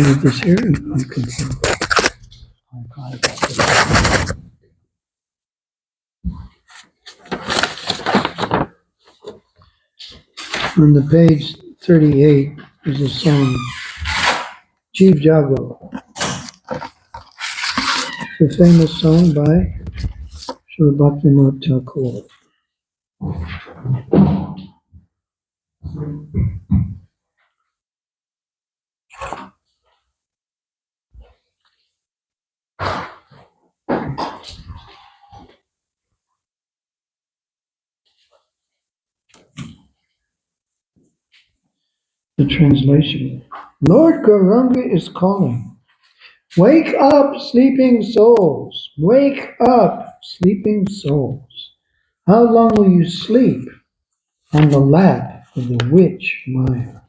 read this here and you can see. On the page 38 is a song, Chief Jago. It's a famous song by Srila Bhaktivinoda Thakur. The translation. Lord Gauranga is calling. Wake up, sleeping souls. Wake up, sleeping souls. How long will you sleep on the lap of the witch Maya?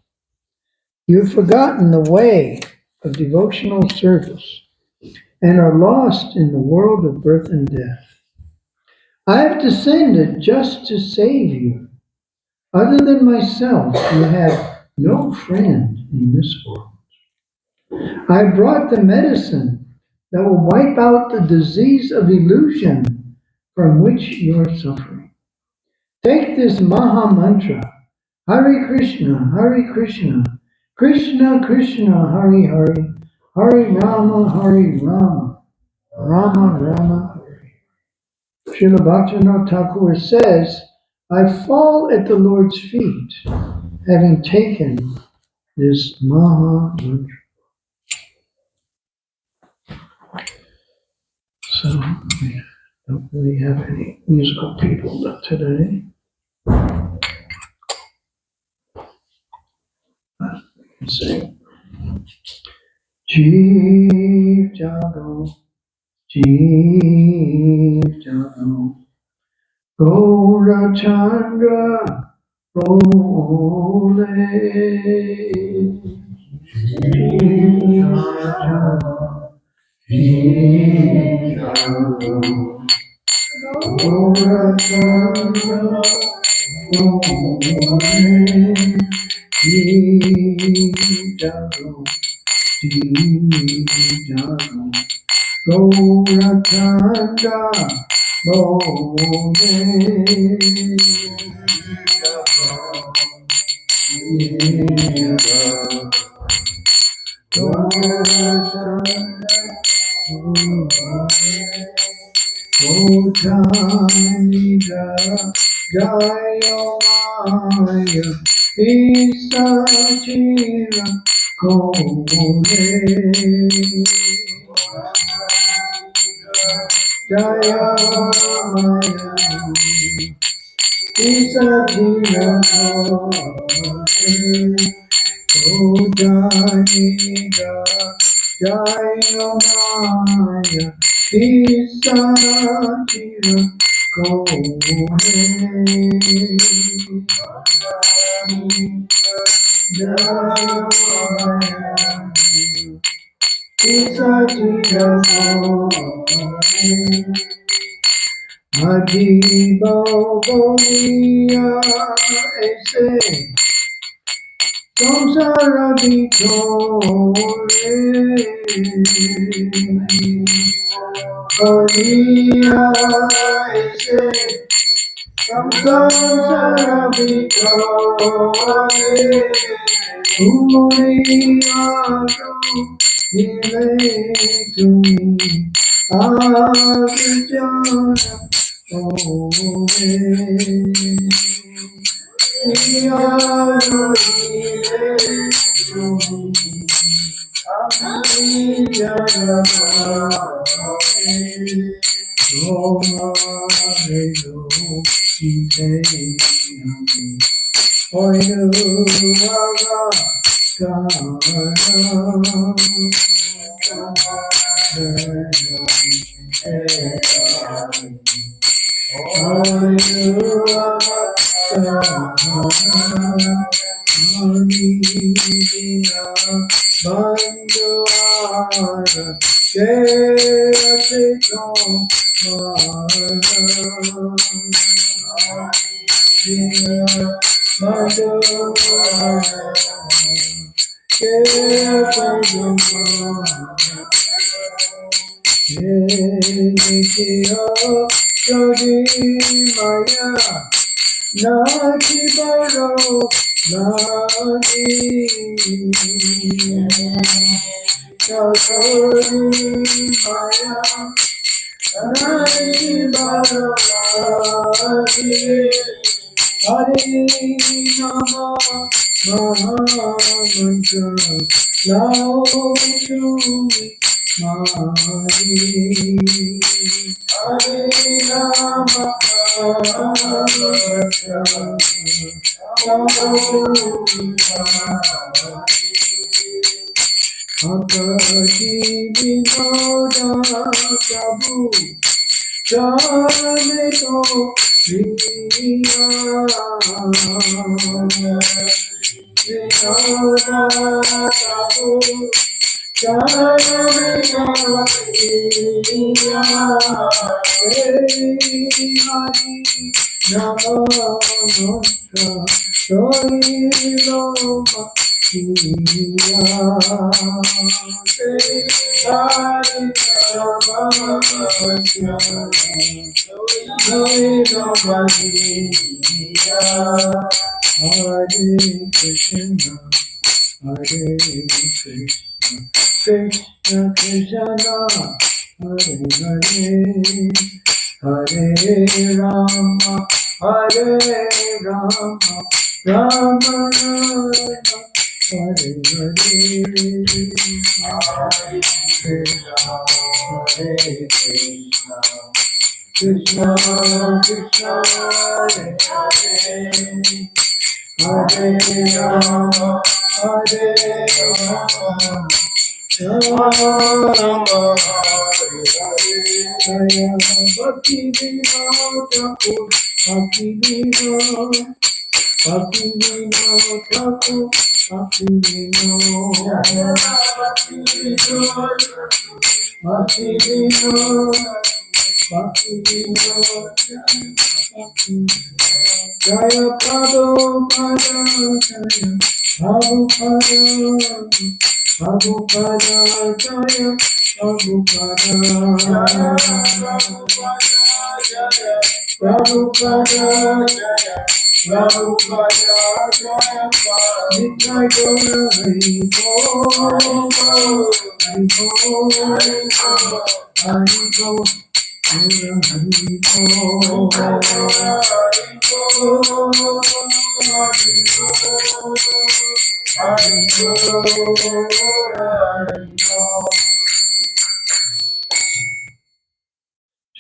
You have forgotten the way of devotional service and are lost in the world of birth and death. I have descended just to save you. Other than myself, you have no friend in this world. I brought the medicine that will wipe out the disease of illusion from which you are suffering. Take this Maha Mantra, Hare Krishna, Krishna Krishna, Hare Hare, Hare Rama, Rama Rama, Hare. Srila Bhaktivinoda Thakur says, I fall at the Lord's feet, having taken this Maha Mantra. So we don't really have any musical people today. But we can sing. Jeev Jago, Jeev Jago, Gaura Chandra, Ole. Jeev Jago, Jeev Jago, Gaura Chandra, Ole. Jeev Jago, Jeev Jago, Gaura Chandra, Jaya Maya, Isachira, Kole. Jaya Maya, Isachira, Kole. Oh, Jaya Maya, Isachira, Kole. Ajibo Bolia Ese Samsara Vitore Bolia Ese Samsara Vitore Umariyato Nile Tumi Avijana Ome Iyano Nile Tumi Avijana Ome Roma Oinu Aga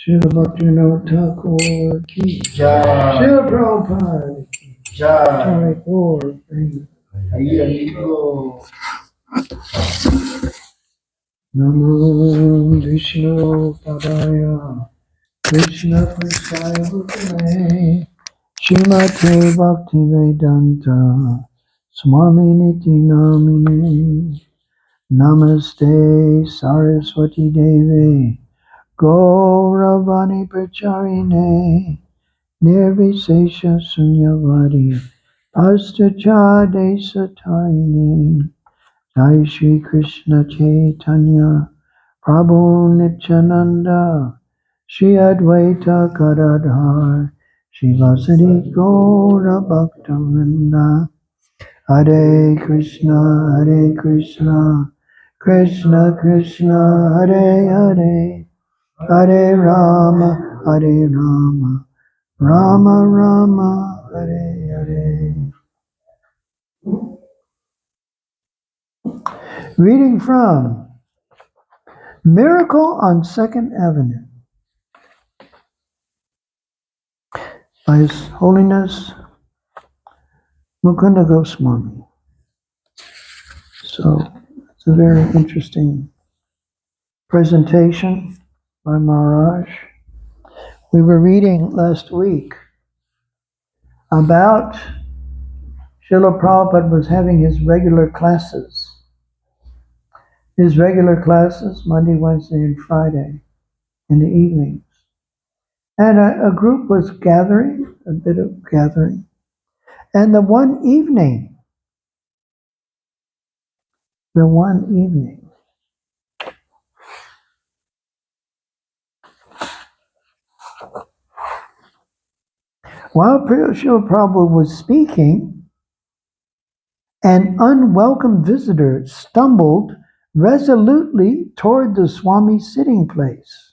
Srila Bhaktivinoda Thakur ki Jai. Srila Prabhupada ki Jai. Ahí, amigo. Namo Vishnu Padaya Krishna Prasaya Bhutale Srimate Bhaktivedanta Swami Niti Namine Namaste Saraswati Devi Gauravani Pracharine Nirvisesha Sunyavadi Astachade Satarine Jai Shri Krishna Chaitanya Prabhu Nityananda Shri Advaita Gadadhar Shivasadi Gaura Bhaktavinda Hare Krishna Krishna Krishna Hare Hare Hare Rama Rama Rama Hare Hare. Reading from Miracle on 2nd Avenue by His Holiness Mukunda Goswami. So it's a very interesting presentation by Maharaj. We were reading last week about Srila Prabhupada was having his regular classes. His regular classes, Monday, Wednesday, and Friday in the evenings. And a group was gathering, a bit of gathering. And the one evening, the one evening. While Srila Prabhupada was speaking, an unwelcome visitor stumbled resolutely toward the Swami's sitting place.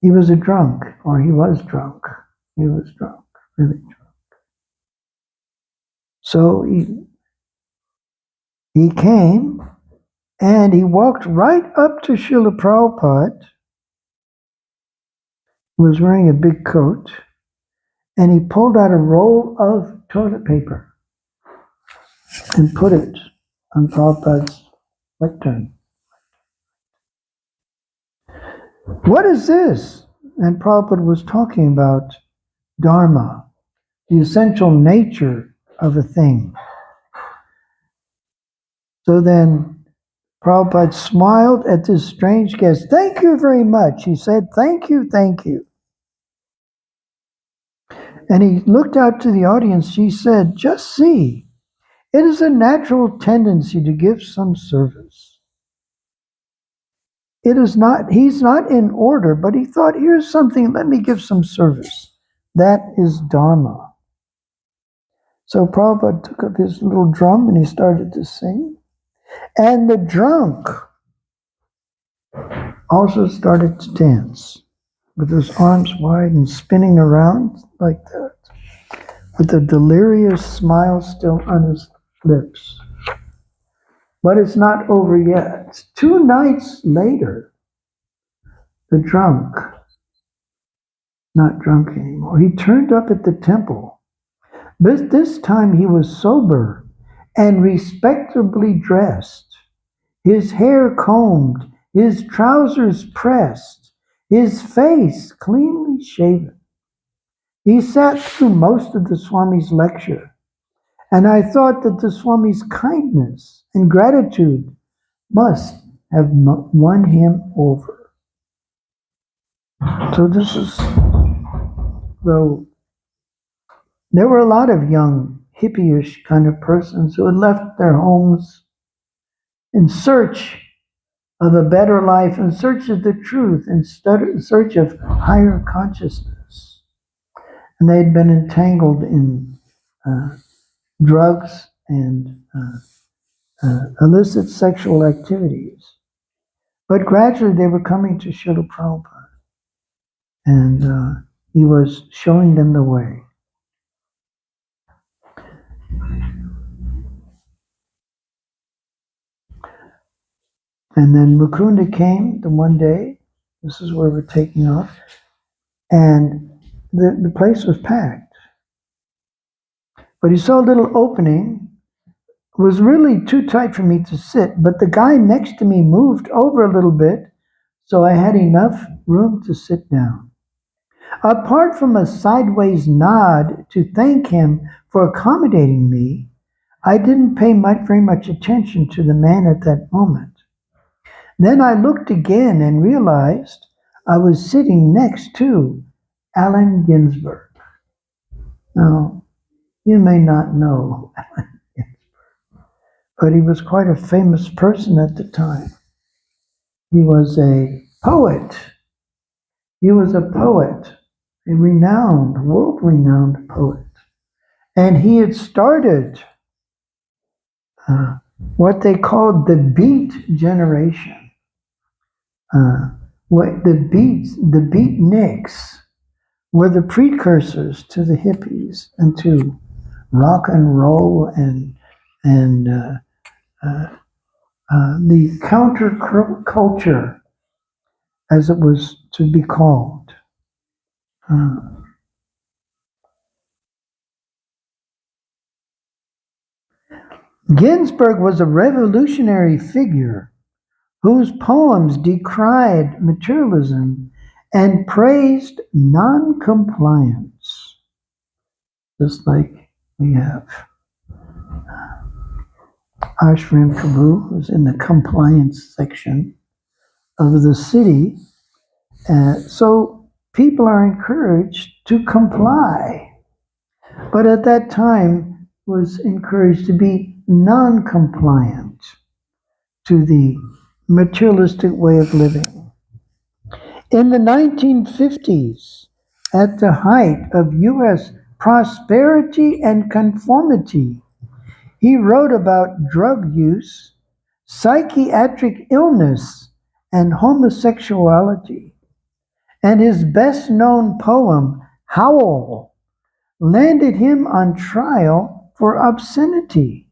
He was a drunk, or he was drunk. He was drunk, really drunk. So he came and he walked right up to Srila Prabhupada, who was wearing a big coat, and he pulled out a roll of toilet paper and put it on Prabhupada's lectern. What is this? And Prabhupada was talking about Dharma, the essential nature of a thing. So then Prabhupada smiled at this strange guest. Thank you very much. He said, thank you, thank you. And he looked out to the audience. He said, just see, it is a natural tendency to give some service. It is not, he's not in order, but he thought, here's something, let me give some service. That is Dharma. So Prabhupada took up his little drum and he started to sing. And the drunk also started to dance with his arms wide and spinning around like that, with a delirious smile still on his lips. But it's not over yet. 2 nights later, the drunk, not drunk anymore, he turned up at the temple. But this time he was sober and respectably dressed, his hair combed, his trousers pressed, his face cleanly shaven. He sat through most of the Swami's lecture, and I thought that the Swami's kindness and gratitude must have won him over. So this is, though there were a lot of young, hippie-ish kind of persons who had left their homes in search of a better life, in search of the truth, in search of higher consciousness. And they had been entangled in drugs and illicit sexual activities. But gradually they were coming to Srila Prabhupada, and he was showing them the way. And then Mukunda came the one day, this is where we're taking off, and the place was packed. But he saw a little opening. It was really too tight for me to sit, but the guy next to me moved over a little bit, so I had enough room to sit down. Apart from a sideways nod to thank him for accommodating me, I didn't pay very much attention to the man at that moment. Then I looked again and realized I was sitting next to Allen Ginsberg. Now, you may not know Allen Ginsberg, but he was quite a famous person at the time. He was a poet. He was a poet, a renowned, world-renowned poet. And he had started what they called the Beat generation. The beatniks were the precursors to the hippies and to rock and roll and the counterculture, as it was to be called. Ginsberg was a revolutionary figure whose poems decried materialism and praised non-compliance, just like we have Ashram Prabhu, who's in the compliance section of the city. So people are encouraged to comply, but at that time was encouraged to be non-compliant. to the materialistic way of living. In the 1950s, at the height of U.S. prosperity and conformity, he wrote about drug use, psychiatric illness, and homosexuality. And his best known poem, Howl, landed him on trial for obscenity.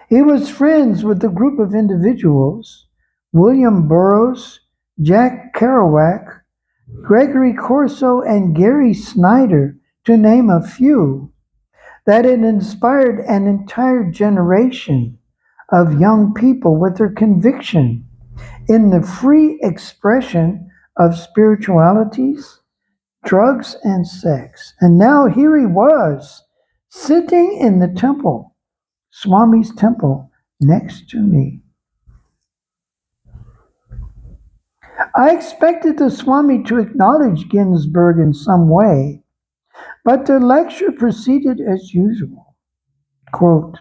He was friends with a group of individuals, William Burroughs, Jack Kerouac, Gregory Corso, and Gary Snyder, to name a few, that had inspired an entire generation of young people with their conviction in the free expression of spiritualities, drugs, and sex. And now here he was, sitting in the temple, Swami's temple, next to me. I expected the Swami to acknowledge Ginsburg in some way, but the lecture proceeded as usual. Quote,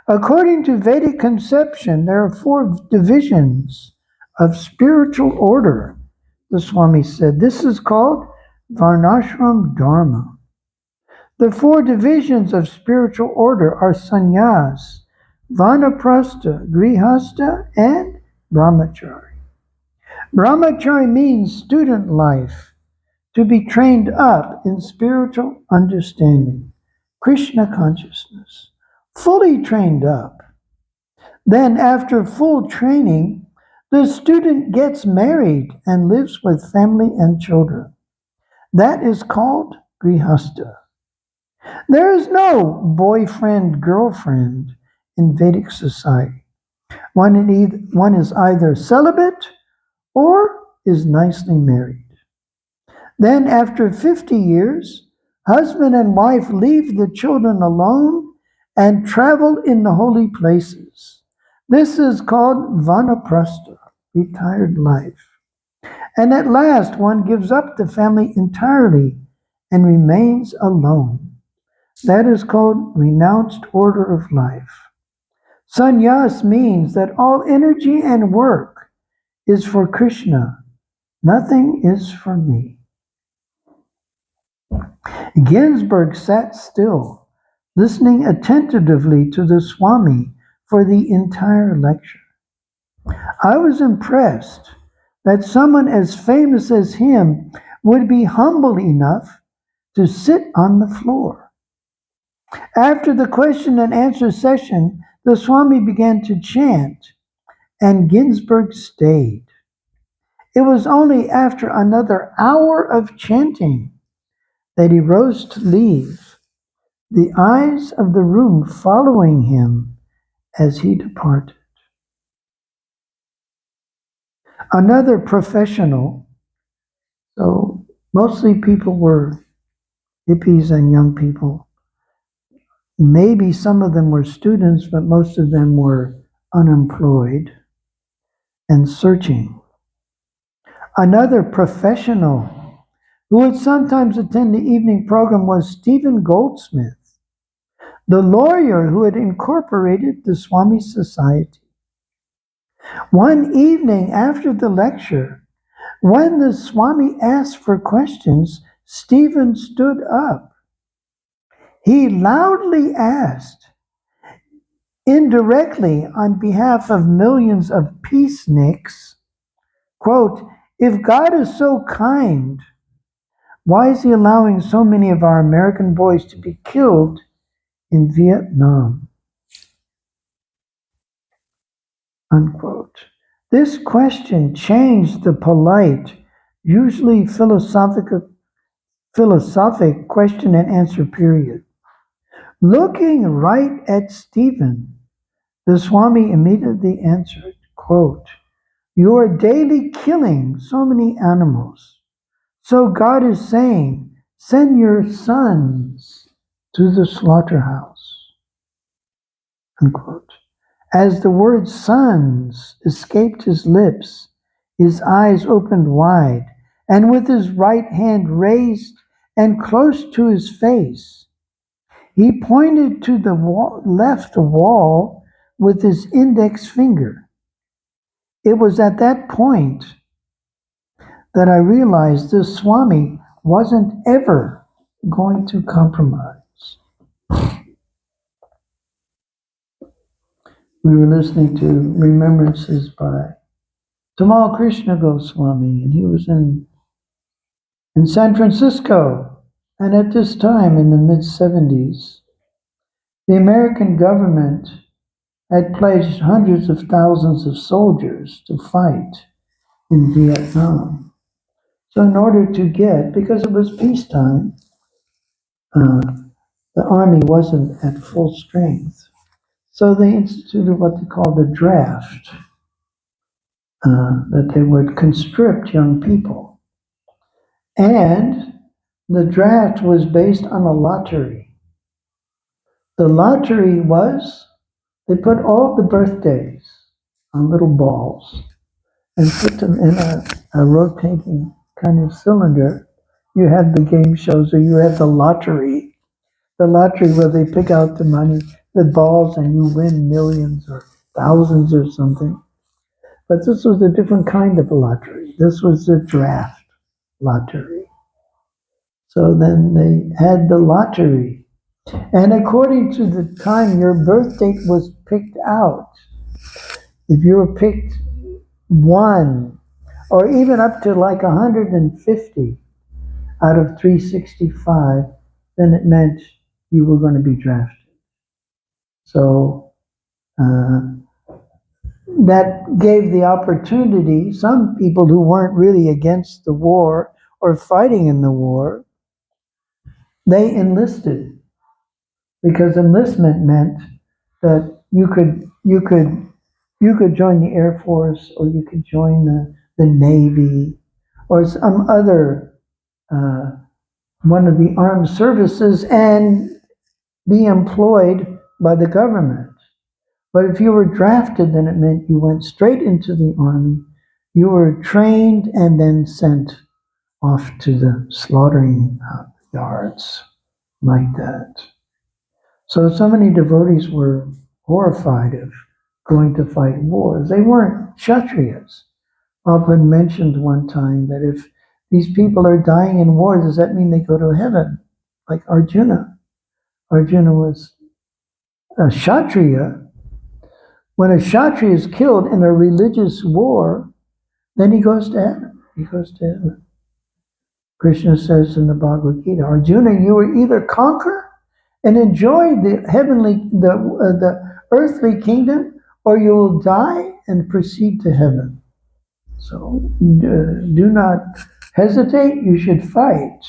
according to Vedic conception, there are 4 divisions of spiritual order, the Swami said. This is called Varnashram Dharma. The 4 divisions of spiritual order are sannyas, vanaprastha, grihastha, and brahmachari. Brahmachari means student life, to be trained up in spiritual understanding, Krishna consciousness, fully trained up. Then, after full training, the student gets married and lives with family and children. That is called grihastha. There is no boyfriend, girlfriend in Vedic society. One is either celibate or is nicely married. Then, after 50 years, husband and wife leave the children alone and travel in the holy places. This is called vanaprastha, retired life. And at last, one gives up the family entirely and remains alone. That is called renounced order of life. Sannyas means that all energy and work is for Krishna. Nothing is for me. Ginsburg sat still, listening attentively to the Swami for the entire lecture. I was impressed that someone as famous as him would be humble enough to sit on the floor. After the question and answer session, the Swami began to chant, and Ginsburg stayed. It was only after another hour of chanting that he rose to leave, the eyes of the room following him as he departed. Another professional, so mostly people were hippies and young people. Maybe some of them were students, but most of them were unemployed and searching. Another professional who would sometimes attend the evening program was Stephen Goldsmith, the lawyer who had incorporated the Swami Society. One evening after the lecture, when the Swami asked for questions, Stephen stood up. He loudly asked, indirectly on behalf of millions of peaceniks, quote, if God is so kind, why is he allowing so many of our American boys to be killed in Vietnam? Unquote. This question changed the polite, usually philosophic question and answer period. Looking right at Stephen, the Swami immediately answered, quote, you are daily killing so many animals. So God is saying, send your sons to the slaughterhouse. Unquote. As the word sons escaped his lips, his eyes opened wide, and with his right hand raised and close to his face, he pointed to the left wall with his index finger. it was at that point that I realized this Swami wasn't ever going to compromise. We were listening to remembrances by Tamal Krishna Goswami, and he was in San Francisco. And at this time, in the mid-70s, the American government had pledged hundreds of thousands of soldiers to fight in Vietnam. So in order to get, because it was peacetime, the army wasn't at full strength. So they instituted what they called a draft, that they would conscript young people. And the draft was based on a lottery. The lottery was, they put all the birthdays on little balls and put them in a rotating kind of cylinder. You have the game shows, or you have the lottery where they pick out the money, the balls, and you win millions or thousands or something. But this was a different kind of a lottery. This was a draft lottery. So then they had the lottery. And according to the time your birth date was picked out, if you were picked 1, or even up to like 150 out of 365, then it meant you were going to be drafted. So that gave the opportunity, some people who weren't really against the war or fighting in the war, they enlisted, because enlistment meant that you could join the Air Force, or you could join the Navy, or some other one of the armed services, and be employed by the government. But if you were drafted, then it meant you went straight into the army. You were trained and then sent off to the slaughtering yards like that. So many devotees were horrified of going to fight wars. They weren't Kshatriyas. Prabhupada mentioned one time that if these people are dying in war, does that mean they go to heaven? Like Arjuna. Arjuna was a Kshatriya. When a Kshatriya is killed in a religious war, then he goes to heaven. He goes to heaven. Krishna says in the Bhagavad Gita, Arjuna, you will either conquer and enjoy the heavenly, the earthly kingdom, or you will die and proceed to heaven. So do not hesitate, you should fight.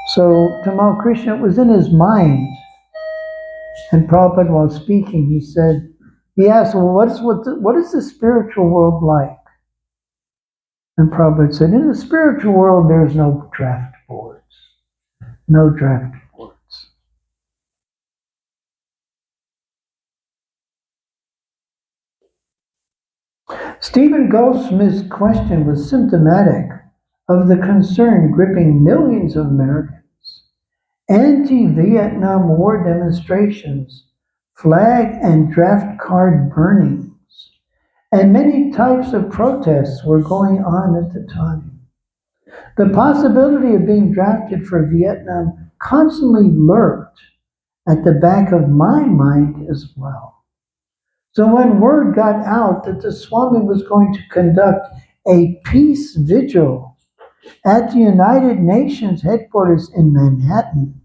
So Tamal Krishna, it was in his mind. And Prabhupada, while speaking, he asked, well, what is the spiritual world like? And Prabhupada said, in the spiritual world, there's no draft boards. No draft boards. Stephen Goldsmith's question was symptomatic of the concern gripping millions of Americans. Anti-Vietnam War demonstrations, flag and draft card burnings, and many types of protests were going on at the time. The possibility of being drafted for Vietnam constantly lurked at the back of my mind as well. So when word got out that the Swami was going to conduct a peace vigil at the United Nations headquarters in Manhattan,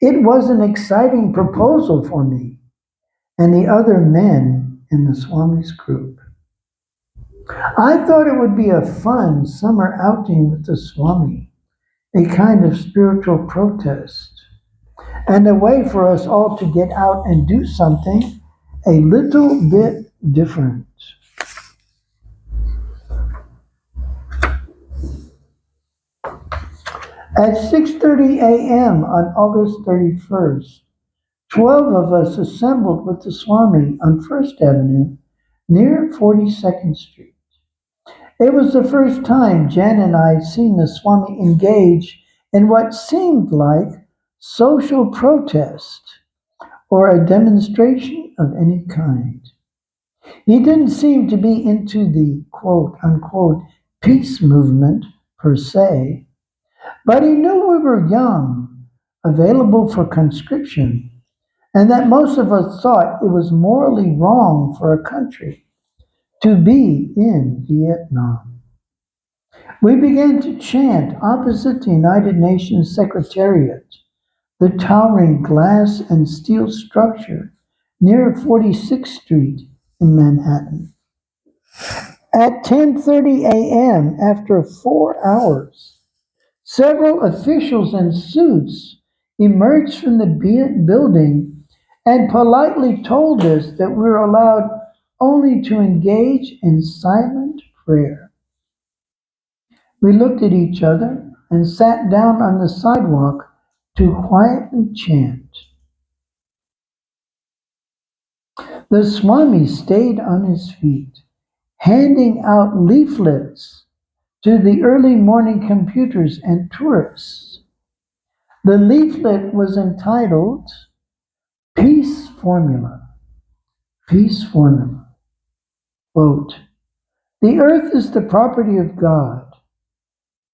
it was an exciting proposal for me and the other men in the Swami's group. I thought it would be a fun summer outing with the Swami, a kind of spiritual protest, and a way for us all to get out and do something a little bit different. At 6:30 a.m. on August 31st, 12 of us assembled with the Swami on First Avenue near 42nd Street. It was the first time Jan and I had seen the Swami engage in what seemed like social protest or a demonstration of any kind. He didn't seem to be into the quote unquote peace movement per se, but he knew we were young, available for conscription, and that most of us thought it was morally wrong for a country to be in Vietnam. We began to chant opposite the United Nations Secretariat, the towering glass and steel structure near 46th Street in Manhattan. At 10:30 a.m., after 4 hours, several officials in suits emerged from the building and politely told us that we were allowed only to engage in silent prayer. We looked at each other and sat down on the sidewalk to quietly chant. The Swami stayed on his feet, handing out leaflets to the early morning computers and tourists. The leaflet was entitled Peace Formula. Peace Formula. Quote, the earth is the property of God,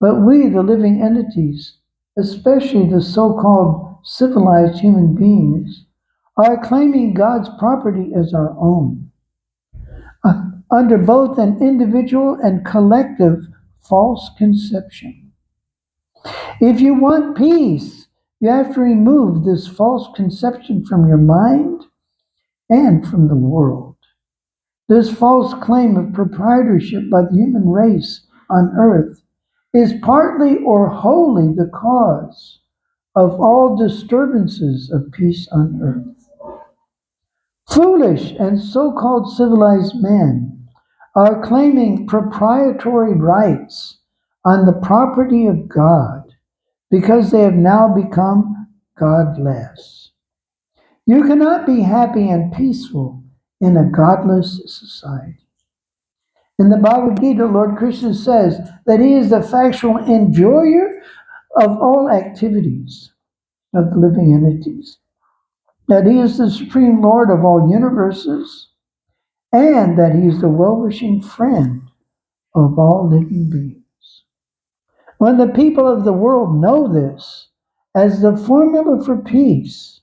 but we, the living entities, especially the so-called civilized human beings, are claiming God's property as our own, under both an individual and collective false conception. If you want peace, you have to remove this false conception from your mind and from the world. This false claim of proprietorship by the human race on earth is partly or wholly the cause of all disturbances of peace on earth. Foolish and so-called civilized men are claiming proprietary rights on the property of God because they have now become godless. You cannot be happy and peaceful in a godless society. In the Bhagavad Gita, Lord Krishna says that he is the factual enjoyer of all activities of the living entities, that he is the supreme Lord of all universes, and that he is the well-wishing friend of all living beings. When the people of the world know this as the formula for peace,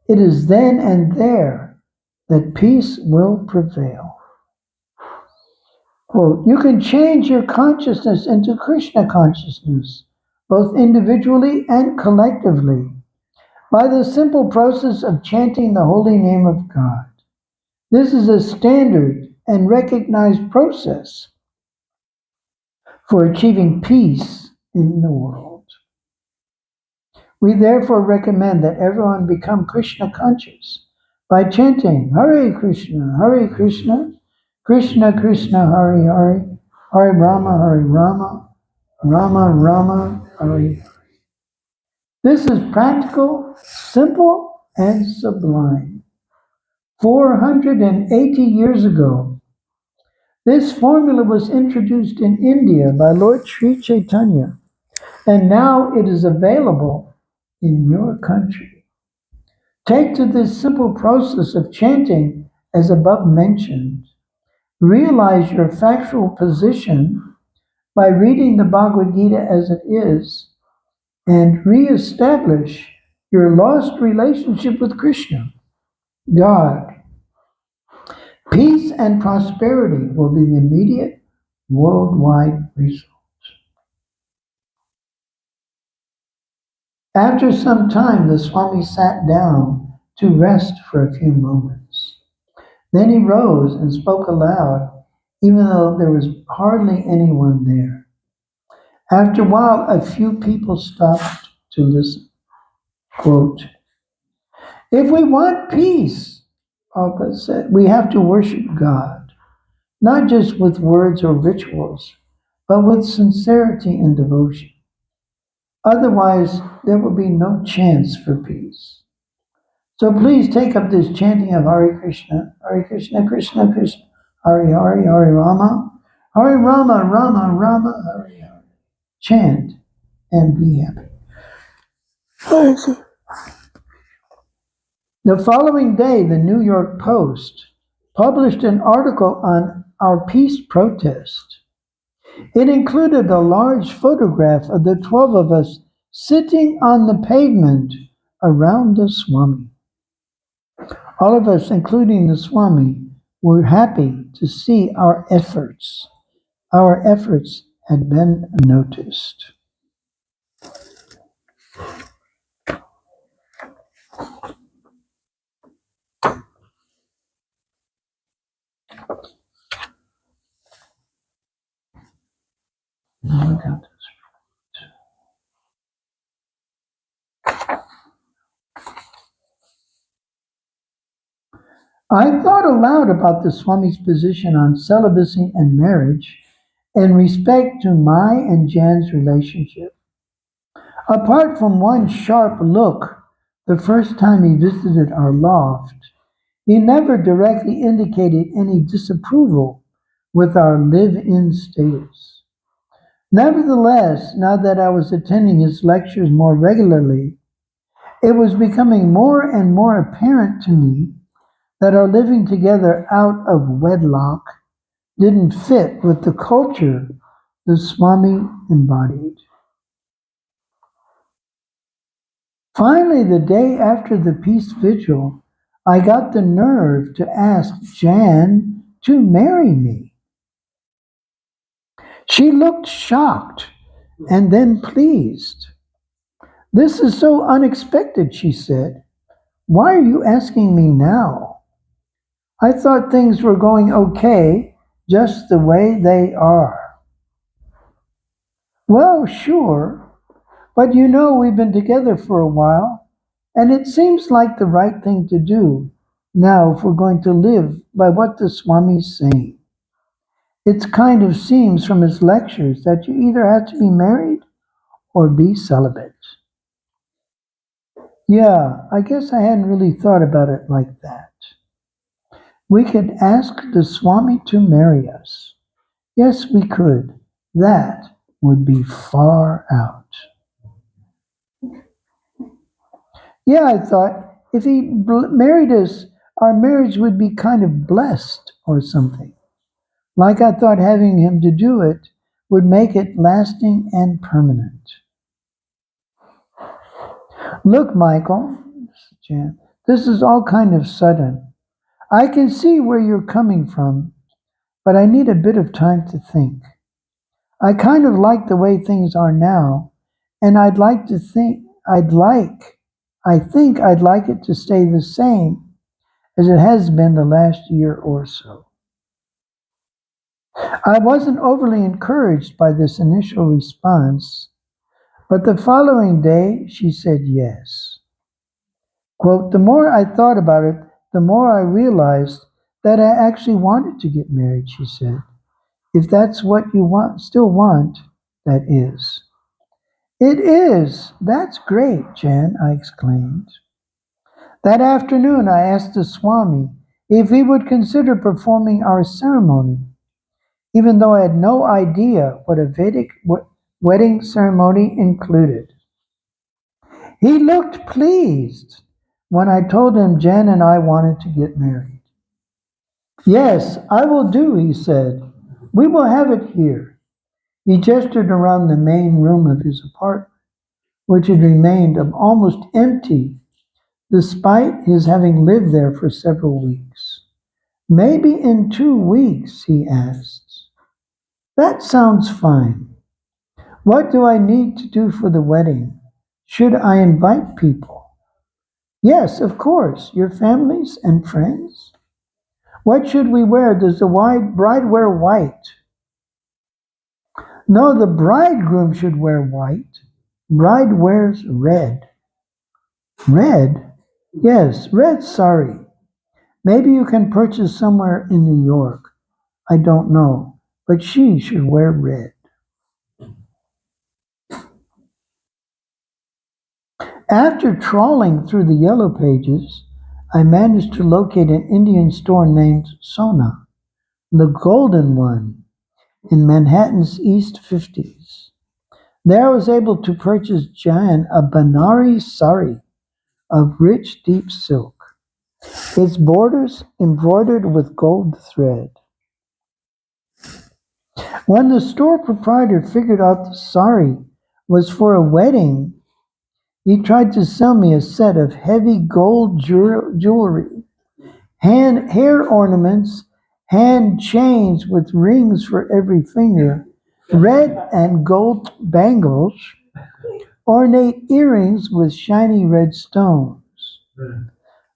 it is then and there that peace will prevail. Quote, you can change your consciousness into Krishna consciousness, both individually and collectively, by the simple process of chanting the holy name of God. This is a standard and recognized process for achieving peace in the world. We therefore recommend that everyone become Krishna conscious by chanting Hare Krishna, Krishna Krishna, Hare Hare, Hare Rama, Rama Rama, Hare. This is practical, simple, and sublime. 480 years ago, this formula was introduced in India by Lord Sri Chaitanya, and now it is available in your country. Take to this simple process of chanting as above mentioned. Realize your factual position by reading the Bhagavad Gita as it is, and reestablish your lost relationship with Krishna, God. Peace and prosperity will be the immediate worldwide result. After some time, the Swami sat down to rest for a few moments. Then he rose and spoke aloud, even though there was hardly anyone there. After a while, a few people stopped to listen. Quote, if we want peace, Prabhupada said, we have to worship God, not just with words or rituals, but with sincerity and devotion. Otherwise, there will be no chance for peace. So please take up this chanting of Hare Krishna, Krishna Krishna, Hare Hare, Hare Rama, Rama Rama, Hare Hare. Chant and be happy. The following day, the New York Post published an article on our peace protest. It included a large photograph of the 12 of us sitting on the pavement around the Swami. All of us, including the Swami, were happy to see our efforts. Our efforts had been noticed. I thought aloud about the Swami's position on celibacy and marriage in respect to my and Jan's relationship. Apart from one sharp look the first time he visited our loft, he never directly indicated any disapproval with our live-in status. Nevertheless, now that I was attending his lectures more regularly, it was becoming more and more apparent to me that our living together out of wedlock didn't fit with the culture the Swami embodied. Finally, the day after the peace vigil, I got the nerve to ask Jan to marry me. She looked shocked and then pleased. "This is so unexpected," she said. "Why are you asking me now? I thought things were going okay, just the way they are." "Well, sure, but you know we've been together for a while, and it seems like the right thing to do now if we're going to live by what the Swami's saying. It kind of seems from his lectures that you either have to be married or be celibate." Yeah, I guess I hadn't really thought about it like that. We could ask the Swami to marry us. Yes, we could. That would be far out. Yeah, I thought if he married us, our marriage would be kind of blessed or something. Like I thought having him to do it would make it lasting and permanent. "Look, Michael," Jan, "this is all kind of sudden. I can see where you're coming from, but I need a bit of time to think. I kind of like the way things are now, and I think I'd like it to stay the same as it has been the last year or so." I wasn't overly encouraged by this initial response, but the following day she said yes. Quote, "The more I thought about it, the more I realized that I actually wanted to get married," she said. "If that's what you still want, that is." "It is. That's great, Jan," I exclaimed. That afternoon I asked the Swami if he would consider performing our ceremony, even though I had no idea what a Vedic wedding ceremony included. He looked pleased when I told him Jan and I wanted to get married. "Yes, I will do," he said. "We will have it here." He gestured around the main room of his apartment, which had remained almost empty despite his having lived there for several weeks. "Maybe in 2 weeks," he asked. "That sounds fine. What do I need to do for the wedding? Should I invite people?" "Yes, of course, your families and friends." "What should we wear? Does the bride wear white?" "No, the bridegroom should wear white. Bride wears red." "Red?" "Yes, red sari. Maybe you can purchase somewhere in New York. I don't know, but she should wear red." After trawling through the yellow pages, I managed to locate an Indian store named Sona, the Golden One, in Manhattan's East 50s. There I was able to purchase Jan a Banari sari of rich, deep silk. its borders embroidered with gold thread. When the store proprietor figured out the sari was for a wedding, he tried to sell me a set of heavy gold jewelry, hair ornaments, hand chains with rings for every finger, red and gold bangles, ornate earrings with shiny red stones.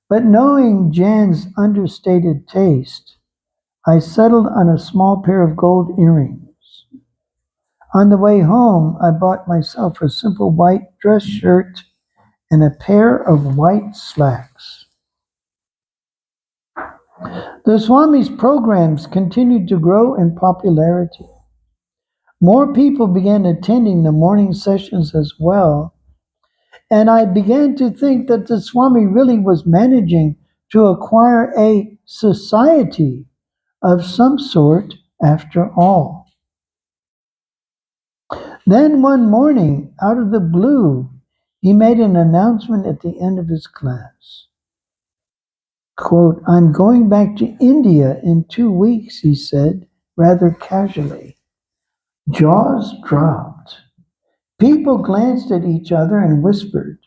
But knowing Jan's understated taste, I settled on a small pair of gold earrings. On the way home, I bought myself a simple white dress shirt and a pair of white slacks. The Swami's programs continued to grow in popularity. More people began attending the morning sessions as well, and I began to think that the Swami really was managing to acquire a society of some sort after all. Then one morning, out of the blue, he made an announcement at the end of his class. Quote, "I'm going back to India in 2 weeks," he said, rather casually. Jaws dropped. People glanced at each other and whispered,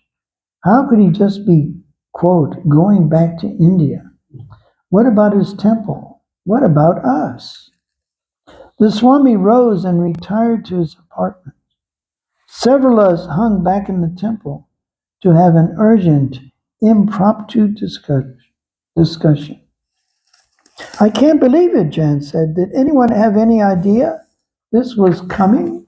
how could he just be, quote, going back to India? What about his temple? What about us? The Swami rose and retired to his apartment. Several of us hung back in the temple to have an urgent, impromptu discussion. I can't believe it, Jan said. Did anyone have any idea this was coming?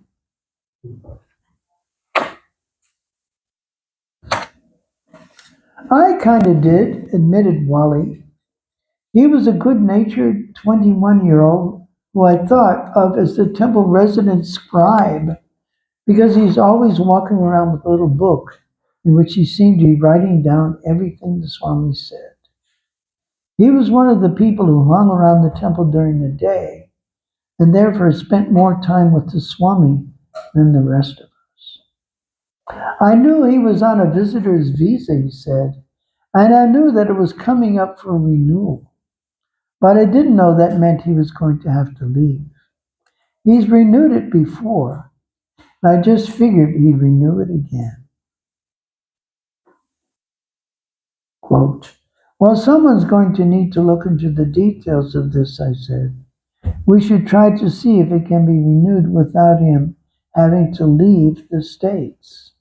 I kind of did, admitted Wally. He was a good-natured 21-year-old who I thought of as the temple resident scribe because he's always walking around with a little book in which he seemed to be writing down everything the Swami said. He was one of the people who hung around the temple during the day and therefore spent more time with the Swami than the rest of us. I knew he was on a visitor's visa, he said, and I knew that it was coming up for renewal. But I didn't know that meant he was going to have to leave. He's renewed it before, and I just figured he'd renew it again. Quote, well, someone's going to need to look into the details of this, I said. We should try to see if it can be renewed without him having to leave the States.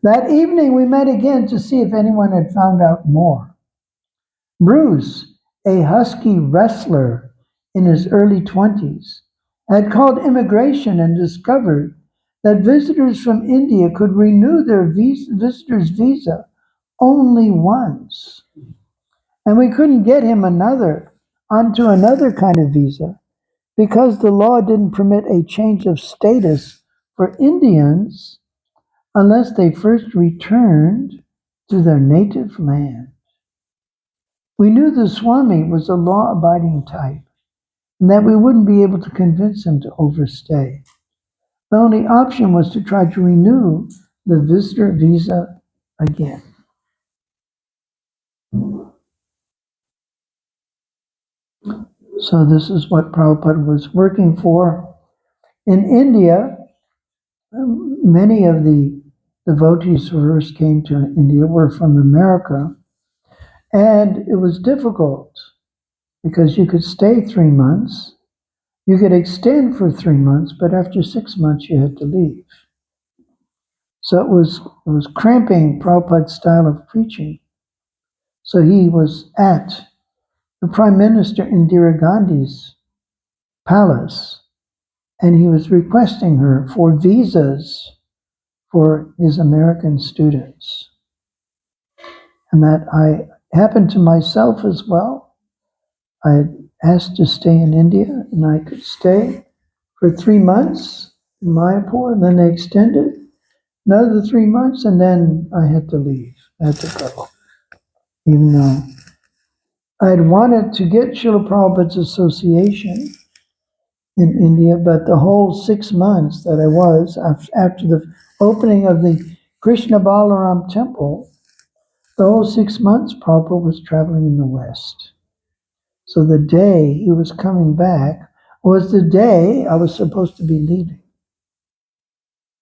That evening we met again to see if anyone had found out more. Bruce, a husky wrestler in his early 20s, had called immigration and discovered that visitors from India could renew their visitor's visa only once. And we couldn't get him onto another kind of visa because the law didn't permit a change of status for Indians unless they first returned to their native land. We knew the Swami was a law-abiding type and that we wouldn't be able to convince him to overstay. The only option was to try to renew the visitor visa again. So this is what Prabhupada was working for. In India, many of the devotees who first came to India were from America, and it was difficult because you could stay 3 months, you could extend for 3 months, but after 6 months you had to leave. So it was cramping Prabhupada's style of preaching. So he was at the Prime Minister Indira Gandhi's palace, and he was requesting her for visas for his American students. And that I happened to myself as well. I had asked to stay in India, and I could stay for 3 months in Mayapur, and then they extended another 3 months, and then I had to leave. I had to go. Even though I had wanted to get Srila Prabhupada's association in India, but the whole 6 months that I was, after the opening of the Krishna Balaram temple, The whole 6 months, Prabhupada was traveling in the West. So the day he was coming back was the day I was supposed to be leaving.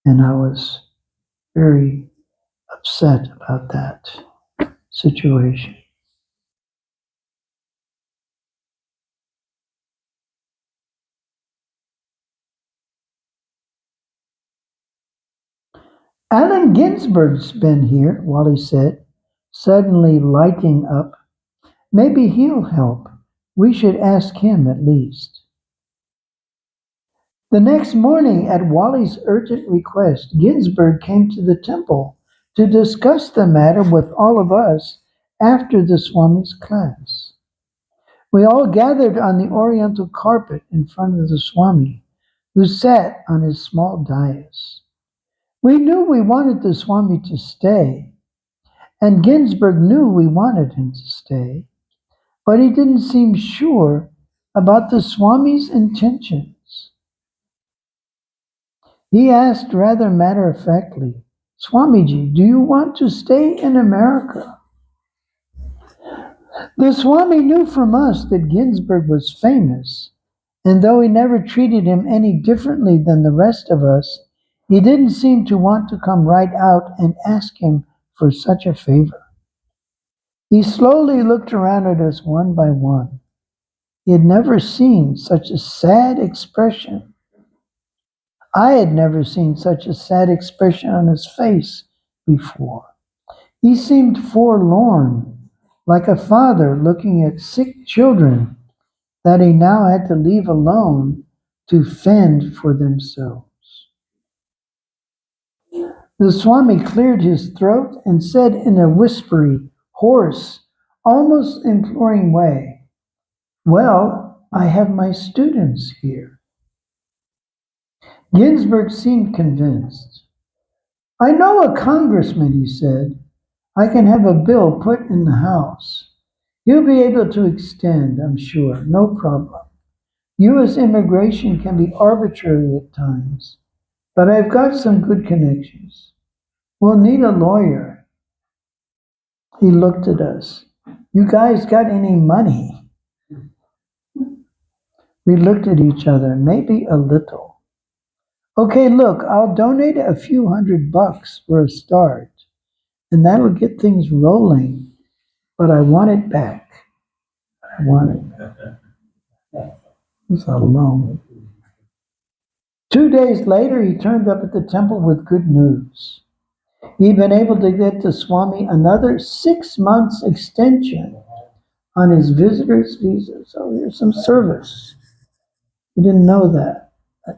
And I was very upset about that situation. Allen Ginsberg's been here, Wally said, suddenly lighting up. Maybe he'll help. We should ask him at least. The next morning, at Wally's urgent request, Ginsberg came to the temple to discuss the matter with all of us after the Swami's class. We all gathered on the oriental carpet in front of the Swami, who sat on his small dais. We knew we wanted the Swami to stay, and Ginsberg knew we wanted him to stay, but he didn't seem sure about the Swami's intentions. He asked rather matter-of-factly, Swamiji, do you want to stay in America? The Swami knew from us that Ginsberg was famous, and though he never treated him any differently than the rest of us, he didn't seem to want to come right out and ask him for such a favor. He slowly looked around at us one by one. He had never seen such a sad expression. I had never seen such a sad expression on his face before. He seemed forlorn, like a father looking at sick children that he now had to leave alone to fend for themselves. The Swami cleared his throat and said in a whispery, hoarse, almost imploring way, well, I have my students here. Ginsberg seemed convinced. I know a congressman, he said. I can have a bill put in the House. He'll be able to extend, I'm sure, no problem. U.S. immigration can be arbitrary at times, but I've got some good connections. We'll need a lawyer. He looked at us. You guys got any money? We looked at each other, maybe a little. Okay, look, I'll donate a few $100 for a start, and that'll get things rolling, but I want it back. I want it back. It was a long. 2 days later, he turned up at the temple with good news. He'd been able to get the Swami another 6 months extension on his visitor's visa. So here's some service. We didn't know that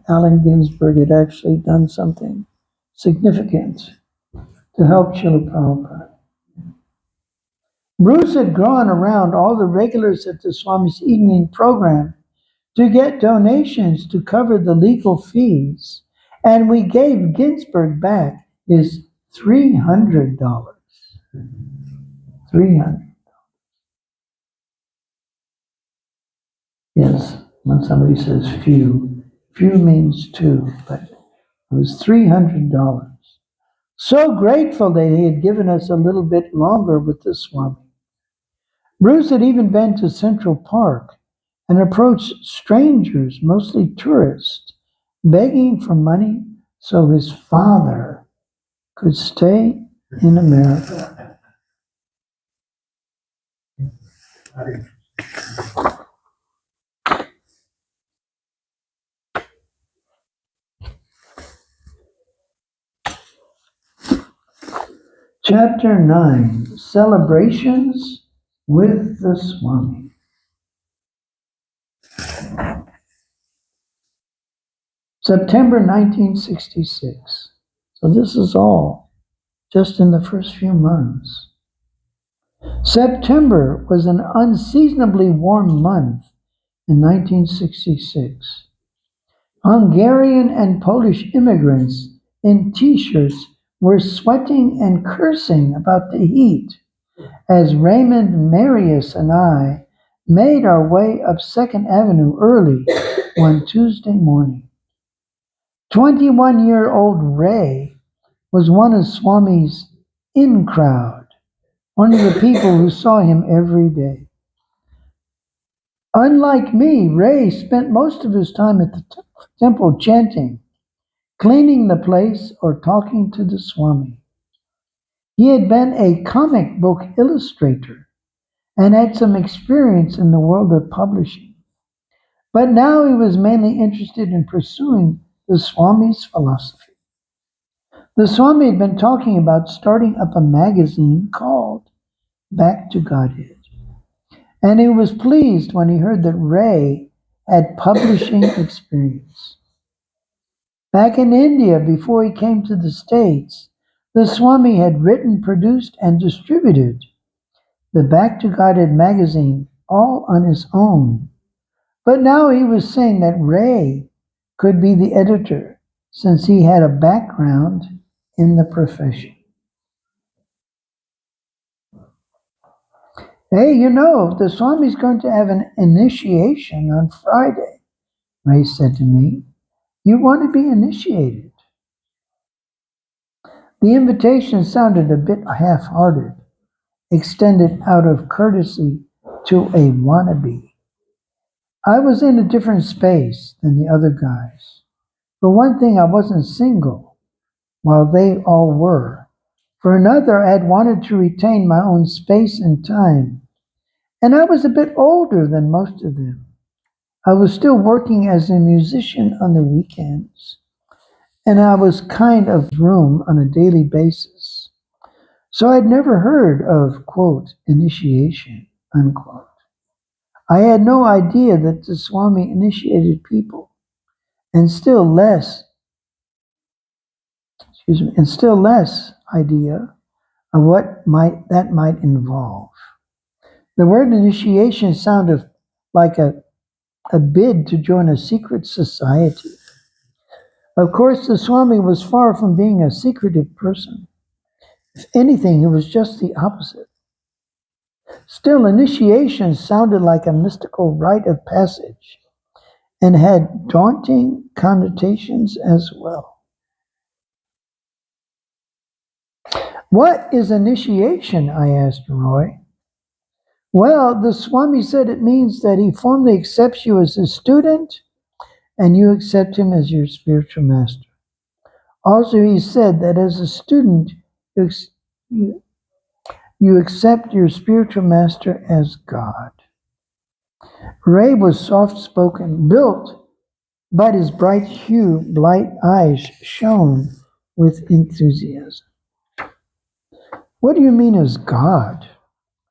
Allen Ginsberg had actually done something significant to help Srila Prabhupada. Bruce had gone around all the regulars at the Swami's evening program to get donations to cover the legal fees, and we gave Ginsberg back his $300. $300. Yes, when somebody says few means two, but it was $300. So grateful that he had given us a little bit longer with the Swami. Bruce had even been to Central Park and approached strangers, mostly tourists, begging for money so his father could stay in America. Chapter 9, Celebrations with the Swami. September 1966. So this is all just in the first few months. September was an unseasonably warm month in 1966. Hungarian and Polish immigrants in t-shirts were sweating and cursing about the heat as Raymond, Marius, and I made our way up 2nd Avenue early one Tuesday morning. 21-year-old Ray was one of Swami's in crowd one of the people who saw him every day. Unlike me, Ray spent most of his time at the temple chanting, cleaning the place, or talking to the Swami. He had been a comic book illustrator and had some experience in the world of publishing. But now he was mainly interested in pursuing the Swami's philosophy. The Swami had been talking about starting up a magazine called Back to Godhead. And he was pleased when he heard that Ray had publishing experience. Back in India, before he came to the States, the Swami had written, produced, and distributed the Back to Godhead magazine all on his own. But now he was saying that Ray could be the editor since he had a background in the profession. Hey, the Swami's going to have an initiation on Friday, Ray said to me. You want to be initiated? The invitation sounded a bit half-hearted, extended out of courtesy to a wannabe. I was in a different space than the other guys. For one thing, I wasn't single, while they all were. For another, I had wanted to retain my own space and time, and I was a bit older than most of them. I was still working as a musician on the weekends, and I was kind of room on a daily basis. So I'd never heard of, quote, initiation, unquote. I had no idea that the Swami initiated people, and still less idea of what that might involve. The word initiation sounded like a bid to join a secret society. Of course, the Swami was far from being a secretive person. If anything, he was just the opposite. Still, initiation sounded like a mystical rite of passage and had daunting connotations as well. What is initiation? I asked Roy. Well, the Swami said it means that he formally accepts you as his student and you accept him as your spiritual master. Also, he said that as a student, you accept your spiritual master as God. Ray was soft-spoken, built, but his bright eyes shone with enthusiasm. What do you mean as God?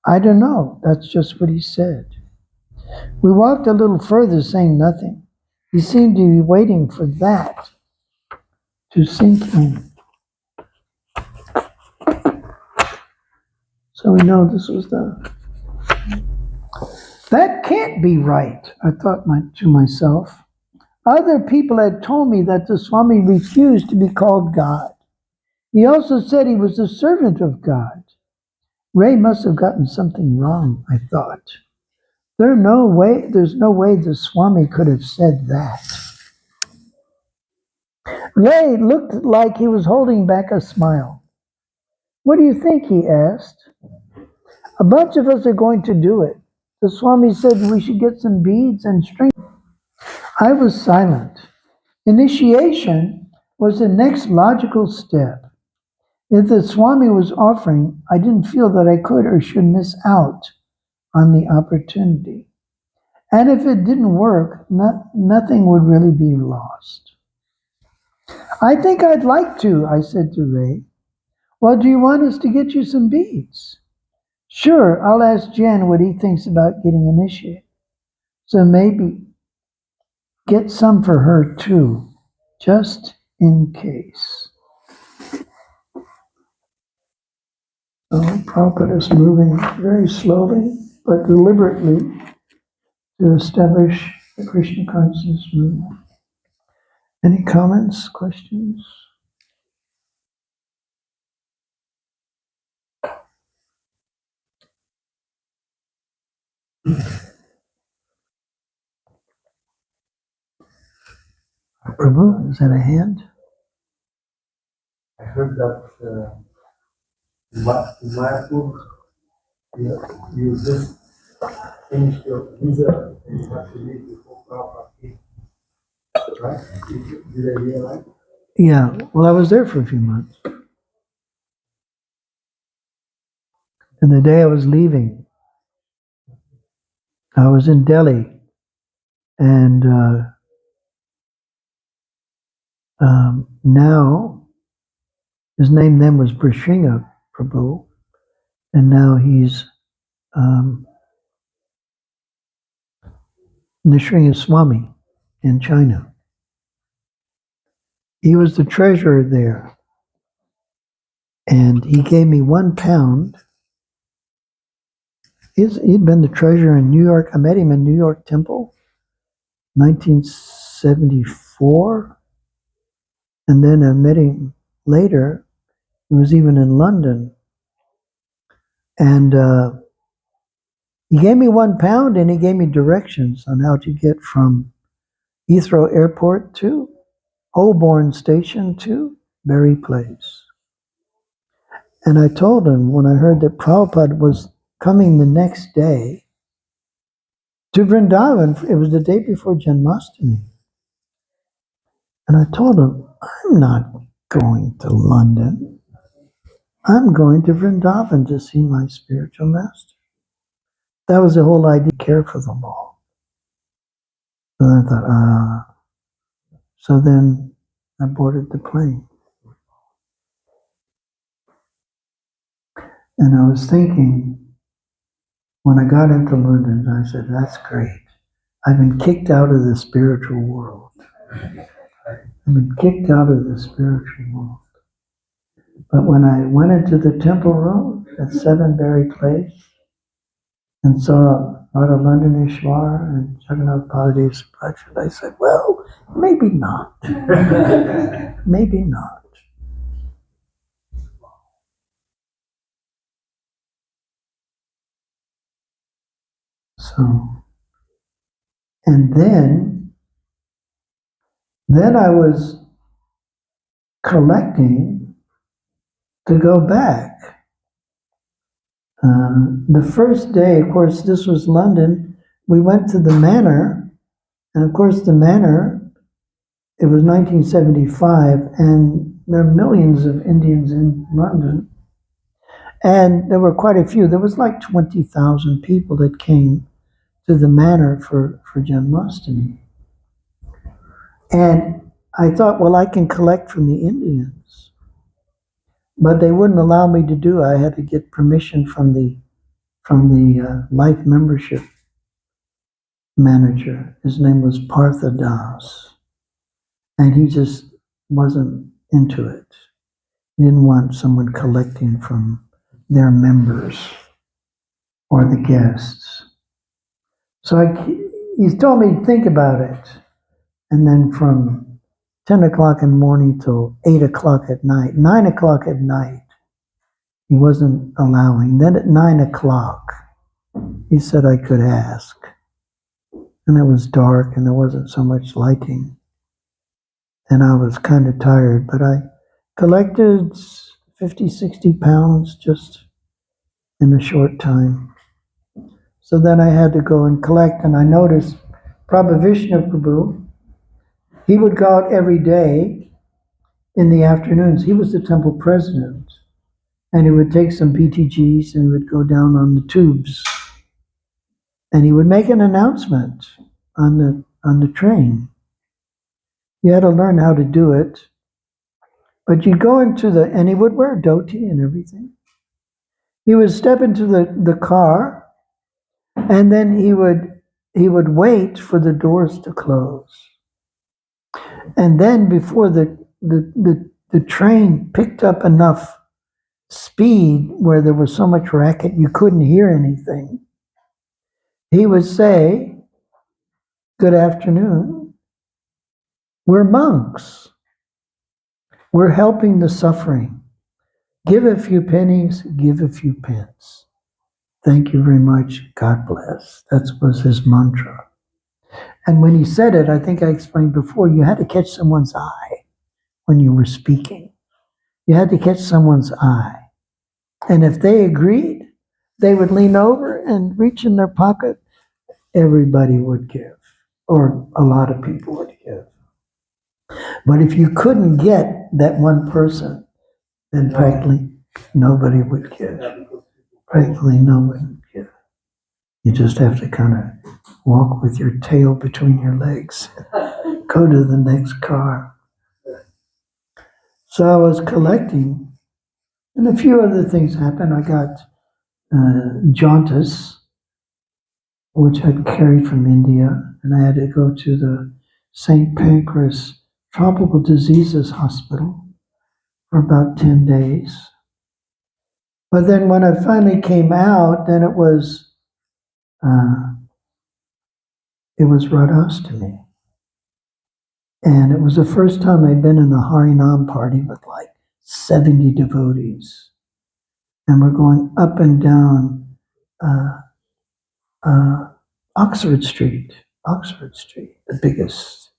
I don't know. That's just what he said. We walked a little further, saying nothing. He seemed to be waiting for that to sink in. So we know this was That can't be right, I thought to myself. Other people had told me that the Swami refused to be called God. He also said he was a servant of God. Ray must have gotten something wrong, I thought. There's no way the Swami could have said that. Ray looked like he was holding back a smile. What do you think? He asked. A bunch of us are going to do it. The Swami said we should get some beads and string. I was silent. Initiation was the next logical step. If the Swami was offering, I didn't feel that I could or should miss out on the opportunity. And if it didn't work, nothing would really be lost. I think I'd like to, I said to Ray. Well, do you want us to get you some beads? Sure, I'll ask Jen what he thinks about getting initiated. So maybe get some for her too, just in case. So Prabhupada is moving very slowly but deliberately to establish the Krishna consciousness movement. Any comments, questions? Prabhu, is that a hand? I heard that in Mayapur You just finished your visa and you have to leave before Prabhupada came, right? Did I hear right? Yeah, well, I was there for a few months. And the day I was leaving, I was in Delhi, and now his name then was Brishringa Prabhu, and now he's Nrsimha Swami in China. He was the treasurer there, and he gave me £1. He'd been the treasurer in New York. I met him in New York Temple, 1974, and then I met him later. He was even in London, and he gave me £1, and he gave me directions on how to get from Heathrow Airport to Holborn Station to Berry Place. And I told him when I heard that Prabhupada was coming the next day to Vrindavan, it was the day before Janmashtami. And I told him, I'm not going to London. I'm going to Vrindavan to see my spiritual master. That was the whole idea, care for them all. And I thought, So then I boarded the plane. And I was thinking, when I got into London, I said, that's great. I've been kicked out of the spiritual world. I've been kicked out of the spiritual world. But when I went into the temple room at 7 Berry Place and saw Radha Londoneshwar and Jagannath Baladev Subhadra, I said, well, maybe not. Maybe not. So, and then I was collecting to go back. The first day, of course, this was London, we went to the manor, and of course the manor, it was 1975, and there are millions of Indians in London, and there were quite a few. There was like 20,000 people that came to the manor for Janmashtami. And I thought, well, I can collect from the Indians. But they wouldn't allow me to do it. I had to get permission from the life membership manager. His name was Partha Das. And he just wasn't into it. He didn't want someone collecting from their members or the guests. So he told me to think about it. And then from 10 o'clock in the morning till 8 o'clock at night, 9 o'clock at night, he wasn't allowing. Then at 9 o'clock, he said I could ask. And it was dark and there wasn't so much lighting. And I was kind of tired, but I collected 50, 60 pounds just in a short time. So then I had to go and collect, and I noticed Prabhavishnu Prabhu, he would go out every day in the afternoons. He was the temple president, and he would take some BTGs and he would go down on the tubes, and he would make an announcement on the train. You had to learn how to do it, but you go into and he would wear dhoti and everything. He would step into the car, and then he would wait for the doors to close. And then before the train picked up enough speed where there was so much racket you couldn't hear anything, he would say, good afternoon, we're monks. We're helping the suffering. Give a few pennies, give a few pence. Thank you very much. God bless. That was his mantra. And when he said it, I think I explained before, you had to catch someone's eye when you were speaking. You had to catch someone's eye. And if they agreed, they would lean over and reach in their pocket. Everybody would give, or a lot of people would give. But if you couldn't get that one person, then practically nobody would give. Practically nobody would give. You just have to kind of walk with your tail between your legs, go to the next car. So I was collecting, and a few other things happened. I got jaundice, which I'd carried from India, and I had to go to the St. Pancras Tropical Diseases Hospital for about 10 days. But then when I finally came out, then it was Radhastomi. And it was the first time I'd been in a Harinam party with like 70 devotees. And we're going up and down Oxford Street, the biggest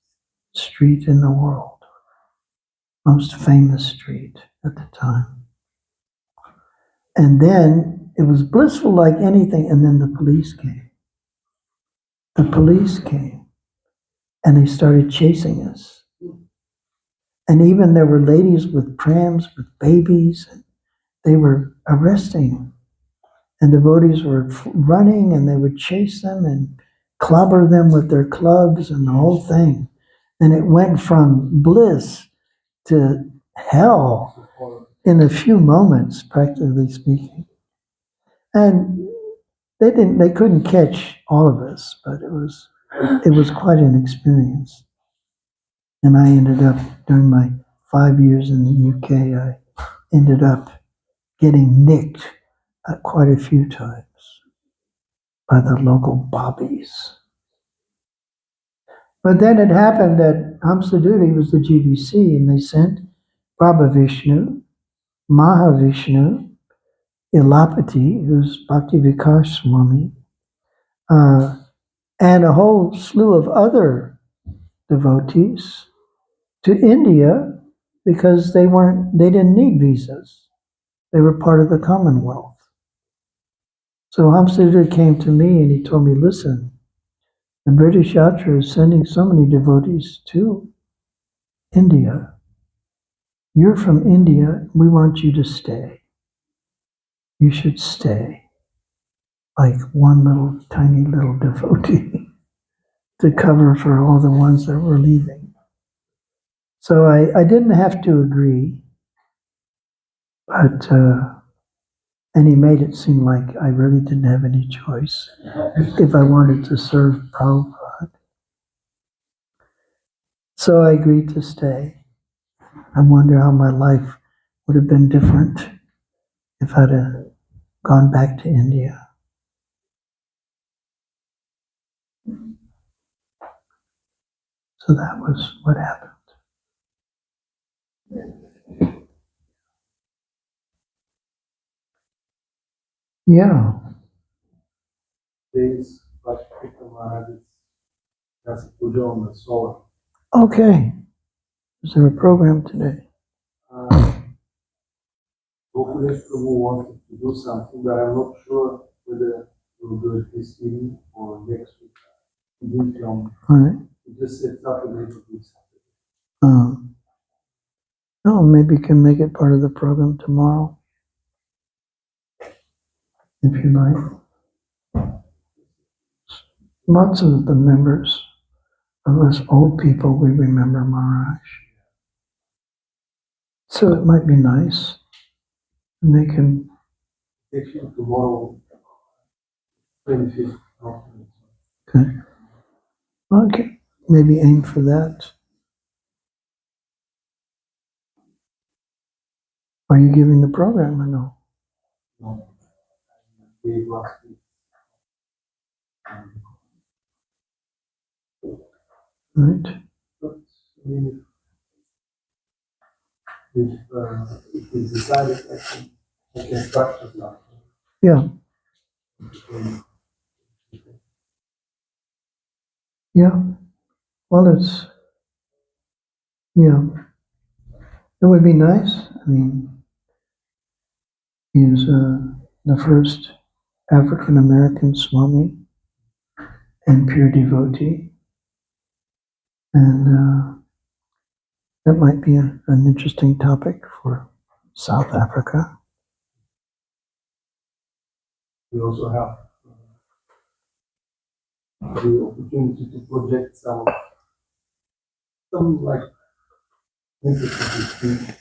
street in the world, most famous street at the time. And then it was blissful like anything, and then the police came. The police came, and they started chasing us. And even there were ladies with prams, with babies, and they were arresting. And devotees were running, and they would chase them and clobber them with their clubs and the whole thing. And it went from bliss to hell in a few moments, practically speaking. And they couldn't catch all of us, but it was quite an experience. And I ended up, during my 5 years in the UK, I ended up getting nicked quite a few times by the local bobbies. But then it happened that Hamsaduri was the GBC, and they sent Prabhavishnu, Mahavishnu, Ilapati, who's Bhakti Vikas Swami, and a whole slew of other devotees to India because they didn't need visas. They were part of the Commonwealth. So Hamsaduri came to me and he told me, listen, the British Yatra is sending so many devotees to India. You're from India. We want you to stay. You should stay. Like one little, tiny little devotee to cover for all the ones that were leaving. So I didn't have to agree, but, and he made it seem like I really didn't have any choice if I wanted to serve Prabhupada. So I agreed to stay. I wonder how my life would have been different if I'd have gone back to India. So that was what happened. Yeah. Days, but that's a puja on the soul. Okay. Is there a program today? Hopefully, Prabhu wanted to do something, but I'm not sure whether we'll do it this evening or next week. All right. We just set Saturday to do something. No, maybe you can make it part of the program tomorrow, if you like. Lots of the members of us old people, we remember Maharaj. So it might be nice. And they can. Actually, tomorrow, 25th. Okay. Okay. Maybe aim for that. Are you giving the program or no? No. Right. But if we decided, I can practice now. Yeah. Yeah. Well, yeah. It would be nice. I mean, he was the first African American Swami and pure devotee. And that might be an interesting topic for South Africa. We also have the opportunity to project some like interesting speech.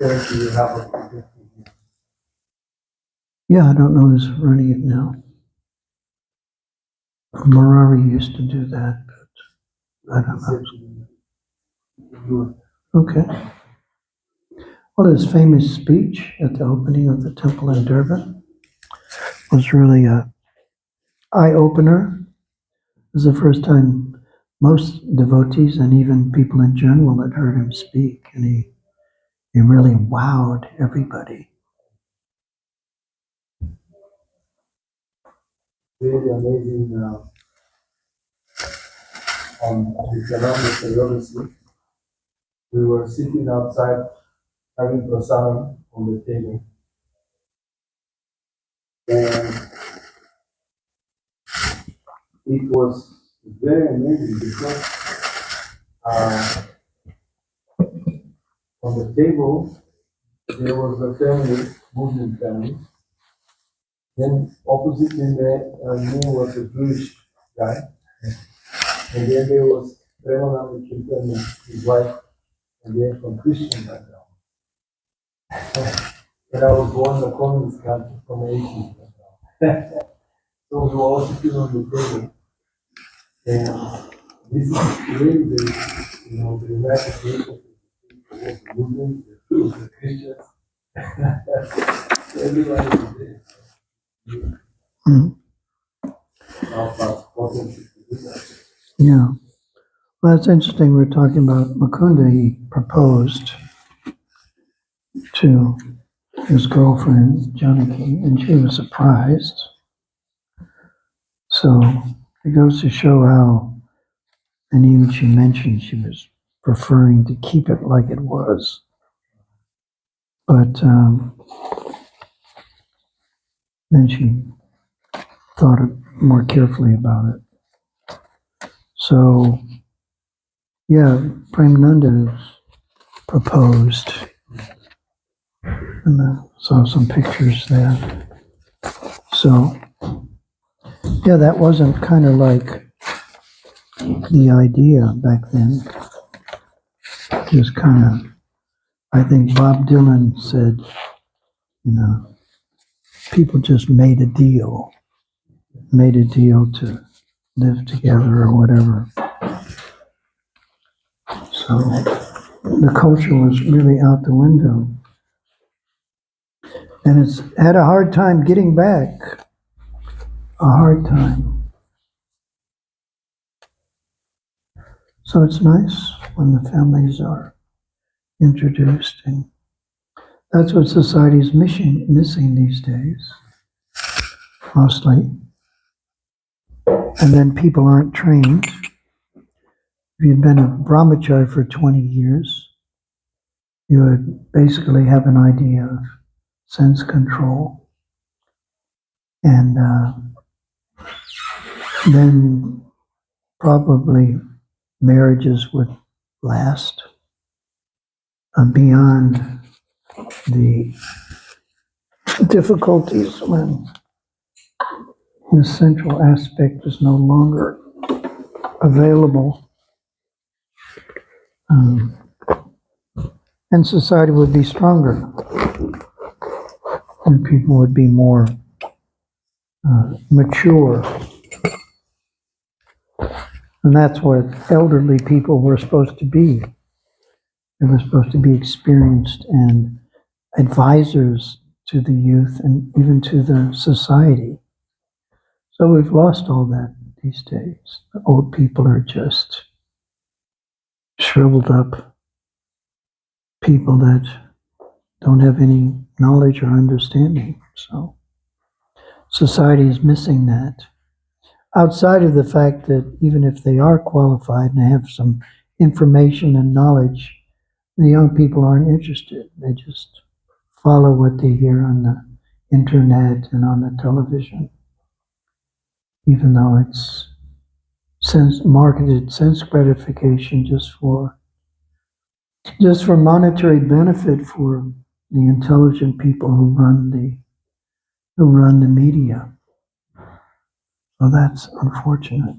Currently you have a project. Yeah, I don't know who's running it now. Marari used to do that, but I don't know. Okay. Well, his famous speech at the opening of the temple in Durban was really a eye-opener. It was the first time most devotees and even people in general had heard him speak, and he really wowed everybody. Really amazing on the Columbus University. We were sitting outside having prasadam on the table. And it was very amazing because on the table there was a family, Muslim family. Then opposite in me was a Jewish guy. And then there was Premanand Kirtan, his wife, and they're from Christian background. And I was born in a communist country from Asian background. So we were all sitting on the table. And this is really the United States of the Muslims, the Christians. Everybody was there. Yeah. Well, that's interesting. We're talking about Mukunda. He proposed to his girlfriend, Janaki, and she was surprised. So it goes to show how, and even she mentioned she was preferring to keep it like it was. But then she thought more carefully about it. So, yeah, Premananda proposed, and I saw some pictures there. So, yeah, that wasn't kind of like the idea back then. It was kind of, I think Bob Dylan said, people just made a deal to live together or whatever. So the culture was really out the window. And it's had a hard time getting back. A hard time. So it's nice when the families are introduced, and that's what society's missing these days, mostly. And then people aren't trained. If you'd been a brahmachari for 20 years, you would basically have an idea of sense control. And then probably marriages would last beyond the difficulties when the central aspect is no longer available. And society would be stronger, and people would be more mature. And that's what elderly people were supposed to be. They were supposed to be experienced and advisors to the youth and even to the society. So we've lost all that these days. The old people are just shriveled up people that don't have any knowledge or understanding. So society is missing that. Outside of the fact that even if they are qualified and have some information and knowledge, the young people aren't interested. They just follow what they hear on the internet and on the television, even though it's marketed sense gratification just for monetary benefit for the intelligent people who run the media. So that's unfortunate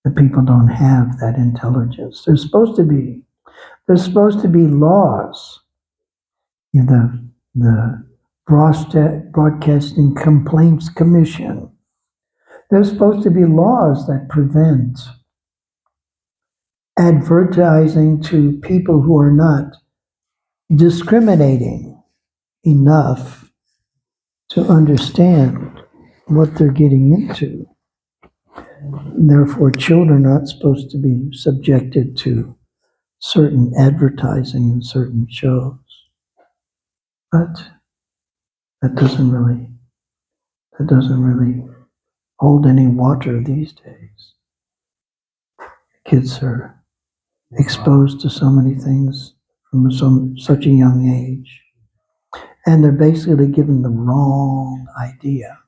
that people don't have that intelligence. There's supposed to be laws. You know, the Broadcasting Complaints Commission. There's supposed to be laws that prevent advertising to people who are not discriminating enough to understand what they're getting into. Therefore, children are not supposed to be subjected to certain advertising in certain shows. But that doesn't really hold any water these days. Kids are exposed to so many things from such a young age, and they're basically given the wrong idea.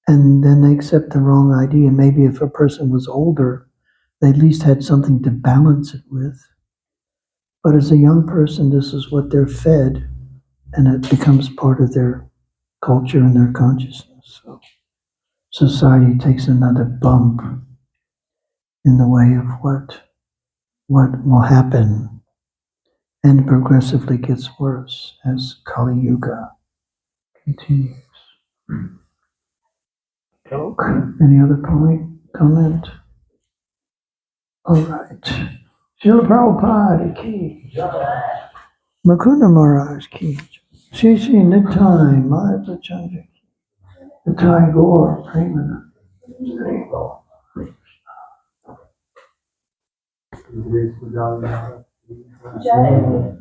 And then they accept the wrong idea. Maybe if a person was older, they at least had something to balance it with. But as a young person, this is what they're fed, and it becomes part of their culture and their consciousness. So society takes another bump in the way of what will happen, and progressively gets worse as Kali Yuga continues. Joke. Any other comment? All right. Srila Prabhupada ki. Mukunda Maharaj ki. Shri Shri Nitai Maya Prachandra ki. Nitai Gaur Premana. There you go. Grace Pujali Maharaj. Jai.